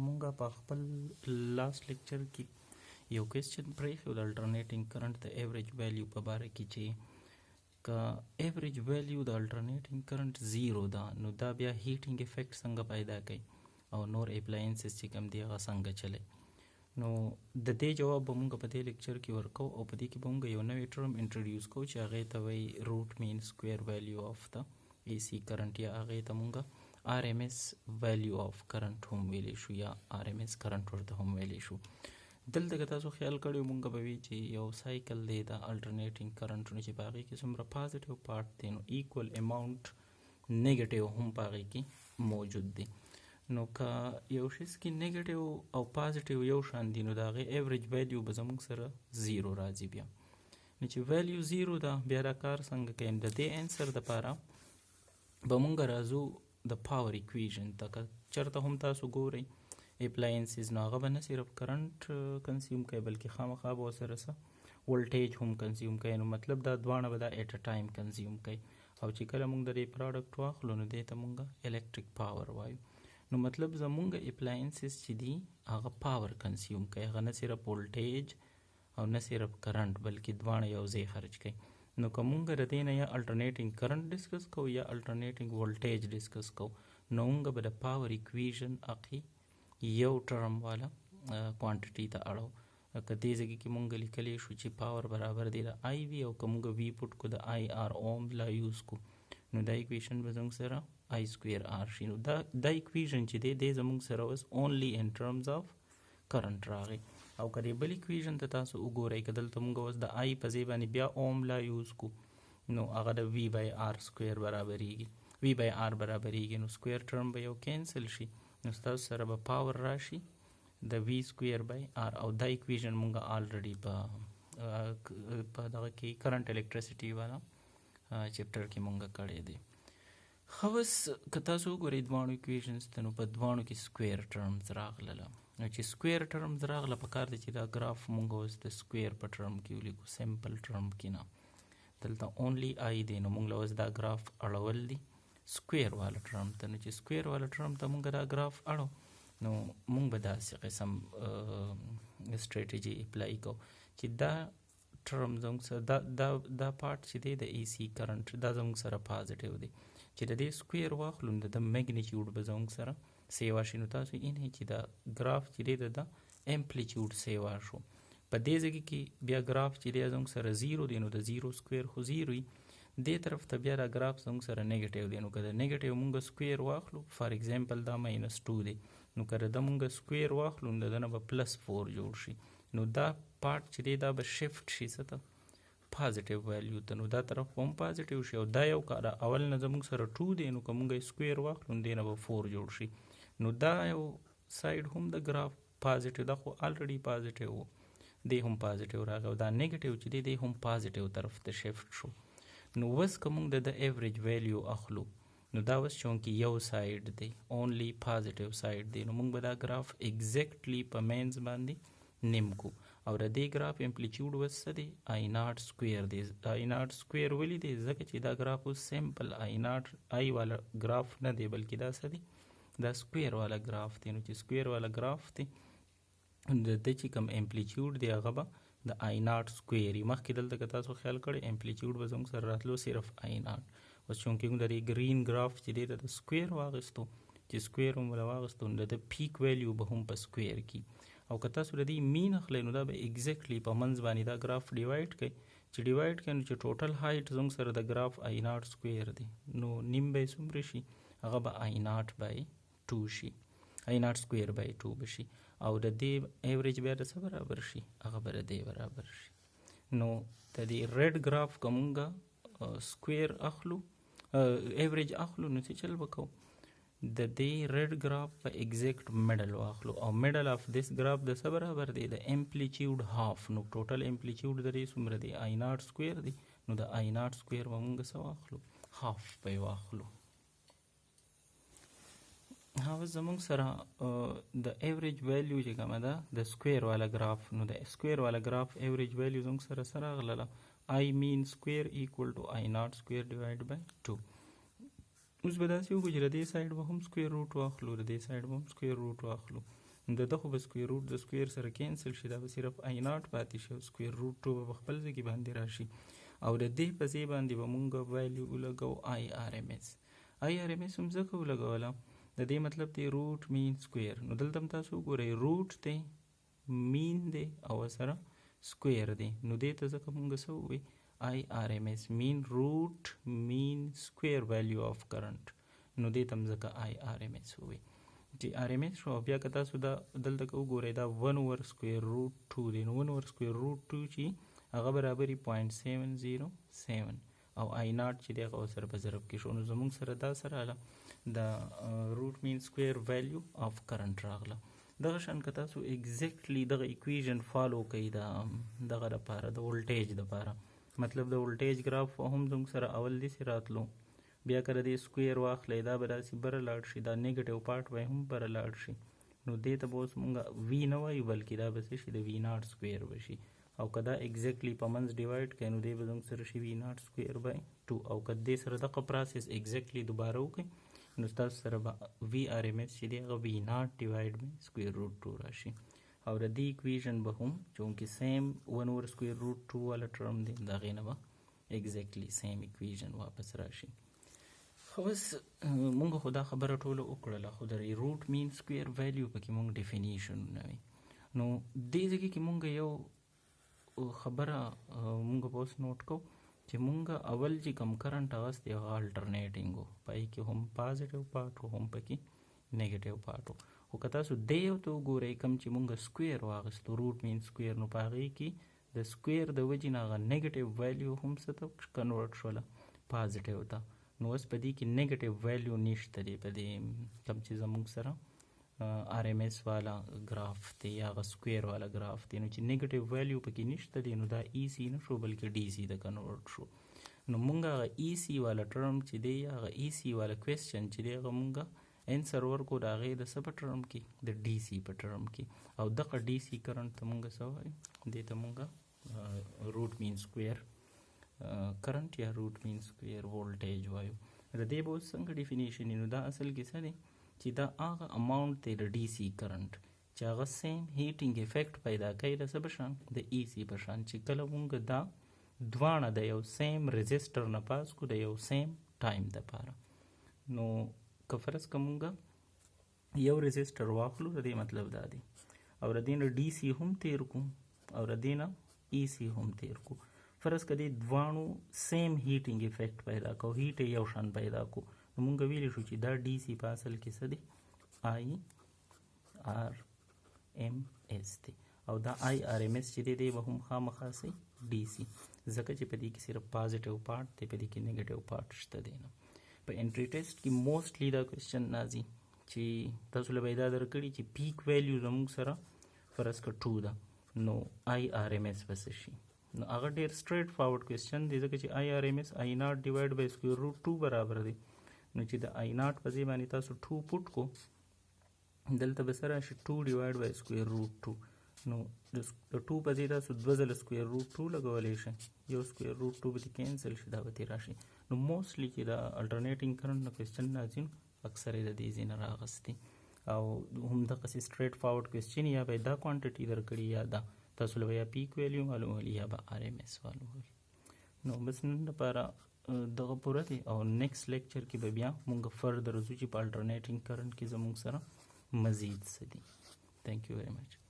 مونږ په خپل لاست لیکچر کې یو کوېسچن پرېښی د الټرنیټینګ کرنټ د ایوریج ویلیو په باره کې چې که ایوریج ویلیو د الټرنیټینګ کرنټ زیرو ده نو دا بیا هیټینګ افیکټ څنګه پیدا کوي او نور اپلاینسز چې کوم دی هغه څنګه چلی. نو د دې جواب به مونږ په دې لیکچر کې ورکو او په دې کې به مونږ یو نوی ټرم انټروډیوس کوو چې هغې ته وایي روټ مین سکویر ویلیو آف د اے سی کرنټ یا هغې ته مونږ آر ایم ایس ویلیو آف کرنټ هم ویلی شو یا آر ایم ایس کرنټ ورته هم ویلی شو. دلته که تاسو خیال کړی مونږ به وي چې یو سایکل دی د الټرنیټینګ کرنټونو چې په هغې کې څومره پازیټیو پارټ دی نو ایکول اماونټ نیګیټیو هم په هغې کې موجود دی. نو که یو شیز کې نیګیټیو او پازیټیو یو شان دي نو د هغې ایوریج ویلیو به زموږ سره زیرو راځي. بیا نو چې ویلیو زیرو ده بیا دا کار څنګه کوي؟ د دې انسر دپاره به مونږ راځو د پاور اکویژن ته. که چېرته هم تاسو ګورئ اپلاینسز نو هغه به نه صرف کرنټ کنزیوم کوي بلکې خامخا به ورسره څه ولټیج هم کنزیوم کوي. نو مطلب دا دواړه به دا ایټ ا ټایم کنزیوم کوي او چې کله مونږ د دې پراډکټ واخلو نو دې ته مونږ الکتریک پاور وایو. نو مطلب زمونږ اپلاینسز چې دي هغه پاور کنزیوم کوي، هغه نه صرف ولټیج او نه صرف کرنټ بلکې دواړه یو ځای خرج کوي. نو که مونږ د دې نه یا الټرنیټینګ کرنټ ډسکس کوو یا الټرنیټینګ ولټیج ډسکس کوو نو مونږ به د پاور اکویژن اخی یو ټرم والا کوانټیټي ته اړو. که دې ځای کې مونږ لیکلی شو چې پاور برابر دی د آی وي او که مونږ وي پوټ کو د آی آر اوم لا یوز کو نو دا اکویشن به زموږ سره آی سکویر آر شي. نو دا اکویژن چې دی زموږ سره اوس اونلی ان ټرمز آف کرنټ راغی. او که دې بل اکویژن ته تاسو وګورئ که دلته مونږ اوس د آی په ځای باندې بیا اوم لا یوز کو نو هغه د وی بای آر سکویر برابریږي، وی بای آر برابریږي. نو سکویر ټرم به یو کینسل شي نو ستاسو سره به پاور راشي د وی سکویر بای آر. او دا اکویژن مونږ آلریډي په دغه کې کرنټ الکتریسټي والا چپټر کې مونږ کړی دی. اوس که تاسو وګورئ دواړو اکویژنز ته نو په دواړو کې سکویر ټرمز راغلله. نو چې سکویر ټرمز راغله پکار دی چې دا ګراف مونږ اوس د سکویر په ټرم کې ولیکو، سمپل ټرم کې نه. دلته اونلی آی دی نو مونږ له اوس دا ګراف اړول دی سکویر والا ټرم ته. نو چې سکویر والا ټرم ته مونږ دا ګراف اړو نو مونږ به داسې قسم سټریټجي اپلای کوو چې دا ټرم زموږ سره دا پارټ چې دی د ای سی کرنټ دا زموږ سره پازیټیو دی. چې د دې سکویر واخلو نو د میګنیچیوډ به زموږ سره سیوا شي. نو تاسو اینې چې دا ګراف چې دی د امپلیچیوډ سیوا شو. په دې ځای کې بیا ګراف چې دی زموږ سره زیرو دی نو د زیرو سکویر خو زیرو وي، دې طرف ته بیا دا ګراف زموږ سره نیګیټیو دی. نو که د نیګیټیو مونږ سکویر واخلو فار ایگزامپل دا ماینس 2 دی نو که د مونږ سکویر واخلو نو د نه به پلس 4 جوړ شي. نو دا پارټ چې دی دا به شفت شي څه ته پازیټیو ویلیو ته. نو دا طرف هم پازیټیو شي او دا یو که اول نه زموږ سره 2 دی نو که مونږ سکویر واخلو نو دې نه به 4 جوړ شي. نو دا یو سایډ هم د ګراف پازیټیو دا خو آلریډي پازیټیو و دی هم پازیټیو راغی او دا نیګیټیو چې دی هم پازیټیو طرف ته شفت شو. نو اوس که مونږ د ایوریج ویلیو اخلو نو دا اوس چونکې یو سایډ دی اونلی پازیټیو سایډ دی نو مونږ به دا ګراف ایگزیکټلی په مینز باندې نیم کو. او د دې ګراف امپلیچیوډ اوس څه دی آی ناټ سکویر دی. آی ناټ سکویر ولې دی؟ ځکه چې دا ګراف اوس سمپل آی ناټ آی والا ګراف نه دی بلکې دا څه دی دا سکویر والا ګراف دی. نو چې سکویر والا ګراف دی د دې چې کوم امپلیچیوډ دی هغه به د آی ناټ سکویر وي. مخکې دلته که تاسو خیال کړئ امپلیچیوډ به زموږ سره راتلو صرف آی ناټ. اوس چونکې موږ د دې ګرین ګراف چې دی د سکویر واخیستو چې سکویر هم له واخیستو نو د پیک ویلیو به هم په سکویر کې. او که تاسو د دې مین اخلئ نو دا به ایگزیکټلی په منځ باندې دا ګراف ډیوایډ کوي. چې ډیوایډ کوي نو چې ټوټل هایټ زموږ سره د ګراف آی ناټ سکویر دی نو نیم به یې څومره شي هغه به آی ناټ بای 2 شي، آی ناټ سکویر بای 2 به شي. او د دې ایوریج بیا د څه برابر شي هغه به د دې برابر شي. نو د دې ریډ ګراف که مونږ سکویر اخلو ایوریج اخلو نو څه چل وکړو د دې ریډ ګراف په ایگزیکټ میډل واخلو او میډل آف دیس ګراف د څه برابر دی د امپلیچیوډ هاف. نو ټوټل امپلیچیوډ د دې څومره دی آی ناټ سکویر دی نو د آی ناټ سکویر به مونږ څه واخلو هاف به یې واخلو. هغه زموږ سره د ایوریج ویلیو چې کومه ده د سکویر والا ګراف نو د سکویر والا ګراف ایوریج ویلیو زموږ سره څه راغلله آی مین سکویر ایکول ټو آی ناټ سکویر ډیوایډ بای 2. اوس به داسې وکړو چې د دې سایډ به هم سکویر روټ واخلو د دې سایډ به هم سکویر روټ واخلو د دغه به سکویر روټ د سکویر سره کینسل شي، دا به صرف آی ناټ پاتې شي او سکویر روټ 2 به په خپل ځای کې باندې راشي او د دې په ځای باندې به مونږ ویلیو ولګو آی آر ایم ایس. آی آر ایم ایس هم ځکه ولګوله د دې مطلب دی روټ مین سکویر. نو دلته هم تاسو وګورئ روټ دی، مین دی او سره سکویر دی، نو دې ته ځکه مونږ څه ووایو آی آر ایم ایس، مین روټ مین سکویر ویلیو آف کرنٹ، نو دې ته هم ځکه آی آر ایم ایس ووایي. چې آر ایم ایس شو بیا که تاسو دا دلته که وګورئ دا 1 اوور سکویر روټ 2 دی، نو 1 اوور سکویر روټ 2 چې هغه برابري 0.707 او آی ناټ چې دی هغه سره په ضرب کې شو، نو زموږ سره دا سره راغله د روټ مین سکویر ویلیو آف کرنٹ راغله. دغه شان که تاسو ایگزیکټلی دغه ایکویژن فالو کوي دغه لپاره د ولټیج لپاره، مطلب د ولټیج گراف هم زموږ سره اول داسې راتلو، بیا که د دې سکویر واخلئ دا به داسې بره لاړ شي، دا نیګټیو پارټ به هم بره لاړ شي، نو دې ته به اوس مونږ وي نه وایو بلکې دا به څه شي د وي ناټ سکویر به شي، او که دا ایگزیکټلی په منځ ډیوایډ کړئ نو دی به زموږ سره شي وي ناټ سکویر بای 2، او که دې سره دغه پروسس ایگزیکټلی دوباره وکړئ نو ستاسو سره به وي آر ایم ایس چې دی هغه وي ناټ ډیوایډ بای سکویر روټ 2 راشي، او د دې ایکویژن به هم چونکې سیم 1 اوور سکویر روټ 2 والا ټرم دی د هغې نه به ایگزیکټلی سیم ایکویژن واپس راشي. خو بس مونږ خو دا خبره ټوله وکړله، خو د روټ مین سکویر ویلیو پکې مونږ ډیفینیشنونه وي. نو دې ځای کې مونږ یو خبره مونږ به اوس نوټ کوو چې مونږ اول چې کم کرنټ اغست دی هغه الټرنیټینګ و، پای کې هم پازیټیو پارټ و هم پکې نیګیټیو پارټ و، خو که تاسو دې یو ته وګورئ کم چې مونږ سکویر واغستو روټ مین سکویر، نو په هغې کې د سکویر د وجې نه هغه نیګیټیو ویلیو هم څه ته کنورټ شوله پازیټیو ته، نو اوس په دې کې نیګیټیو ویلیو نشته دی په دې کم چې زموږ سره آر ایم ایس والا ګراف دی یا هغه سکویر والا ګراف دی، نو چې نیګیټیو ویلیو پکې نشته دی نو دا ای سی نه شو بلکې ډي سی ته کنورټ شو. نو مونږ هغه ای سی والا ټرم چې دی یا هغه ای سی والا کوېسچن چې دی هغه مونږ انسر ورکو د هغې د څه په ټرم کې د ډي سی په ټرم کې، او دغه ډي سی کرنټ ته مونږ څه وایو دې ته مونږ روټ مین سکویر کرنٹ یا روټ مین سکویر وولټیج وایو. د دې به اوس څنګه ډیفینیشن نو دا اصل کې څه دی چې دا هغه اماونټ دی د ډي سی کرنٹ چې هغه سیم هیټینګ افیکټ پیدا کوي د څه په شان د ای سی په شان، چې کله مونږ دا دواړه د یو سیم رجسټر نه پاس کو د یو سیم ټایم دپاره. نو که فرض که مونږ یو رجسټر واخلو د دې مطلب دا دی او د دې نه ډي سی هم تیر کو او د دې نه ای سی هم تیر کو، فرض که دې دواړو سیم هیټینګ افیکټ پیدا کو، هیټ یو شان پیدا کو، نو مونږ ویلی شو چې دا ډي سی په اصل کې څه دی آی آر ایم ایس دی، او دا آی آر ایم ایس چې دی به هم خامخا سي ډي سی، ځکه چې په دې کې صرف پازیټیو پارټ دی په دې کې نیګیټیو پارټ شته دی نه. په انټری ټیسټ کې موسټلی دا کوېسچن راځي چې تاسو له به یې دا درکړي چې پیک ویلیو زموږ سره فرض که 2 ده نو آی آر ایم ایس به څه شي، نو هغه ډېر سټریټ فارورډ کوېسچن دی ځکه چې آی آر ایم ایس آی ناټ ډیوایډ بای سکویر روټ 2 برابر دی، نو چې د آی ناټ په ځای باندې تاسو 2 پوټ کو دلته به څه راشي 2 ډیوایډ بای سکویر روټ 2، نو د 2 په ځای تاسو 2 ځله سکویر روټ 2 لګولی شئ، یو سکویر روټ 2 به دې کینسل شي دا به ترې راشي. نو موسټلی چې د الټرنیټینګ کرنټ نه کوېسچن راځي اکثر یې د دې ځای نه راغستی، او همدغسې سټریټ فارورډ کوېسچن یا به دا کوانټټي درکړي یا دا تاسو له به یا پیک ویلیو معلومولي یا به آر ایم ایس معلومولي. نو بس نن لپاره دغه پوره دی، او نیکسټ لیکچر کې به بیا مونږ فردر ځو چې په الټرنیټینګ کرنټ کې زموږ سره مزید څه دي. تھینک یو ویری مچ.